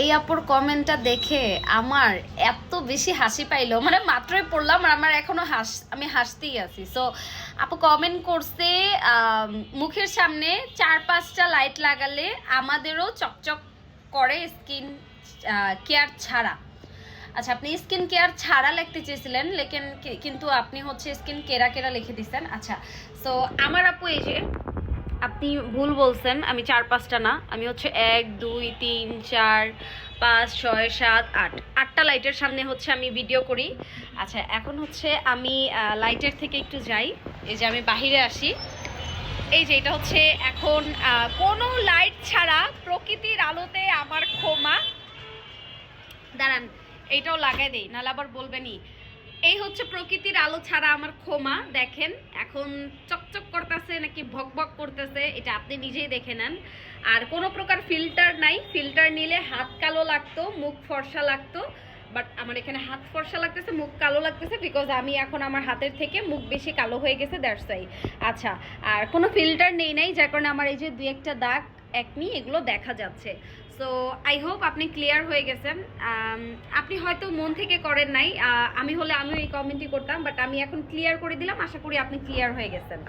এই আপুর কমেন্টটা দেখে আমার এত বেশি হাসি পাইলো, মানে মাত্রই পড়লাম আর আমার এখনো আমি হাসতেই আছি। সো আপু কমেন্ট করছে মুখের সামনে 4-5টা লাইট লাগালে আমাদেরও চকচক করে স্কিন কেয়ার ছাড়া। আচ্ছা, আপনি স্কিন কেয়ার ছাড়া লিখতে চেয়েছিলেন, লেকিন কিন্তু আপনি হচ্ছে স্কিন কেরা কেরা লিখে দিচ্ছেন। আচ্ছা, সো আমার আপু এই যে আপনি ভুল বলছেন, আমি 4-5টা না, আমি হচ্ছে 1 2 3 4 5 6 7 8 8টা লাইটের সামনে হচ্ছে আমি ভিডিও করি। আচ্ছা, এখন হচ্ছে আমি লাইটের থেকে একটু যাই, এই যে আমি বাহিরে আসি। এই যে এটা হচ্ছে এখন কোনো লাইট ছাড়া প্রকৃতির আলোতে আমার খোমা। দাঁড়ান, এইটাও লাগাই দেই, নাহলে আবার বলবেনই। এই হচ্ছে প্রকৃতির আলো ছাড়া আমার খোমা। দেখেন এখন চকচক করতেছে নাকি ভকভক করতেছে, এটা আপনি নিজেই দেখে নেন। আর কোনো প্রকার ফিল্টার নাই, ফিল্টার নিলে হাত কালো লাগতো, মুখ ফর্সা লাগতো। বাট আমার এখানে হাত ফর্সা লাগতেছে, মুখ কালো লাগতেছে, বিকজ আমি এখন আমার হাতের থেকে মুখ বেশি কালো হয়ে গেছে, দ্যাটস ওয়াই। আচ্ছা, আর কোনো ফিল্টার নেই নাই, যার কারণে আমার এই যে 2-1টা দাগ একনি এগুলো দেখা যাচ্ছে। সো আই হোপ আপনি ক্লিয়ার হয়ে গেছেন। আপনি হয়তো মন থেকে করেন নাই, আমি হলে আমিও এই কমেন্টই করতাম, বাট আমি এখন ক্লিয়ার করে দিলাম, আশা করি আপনি ক্লিয়ার হয়ে গেছেন।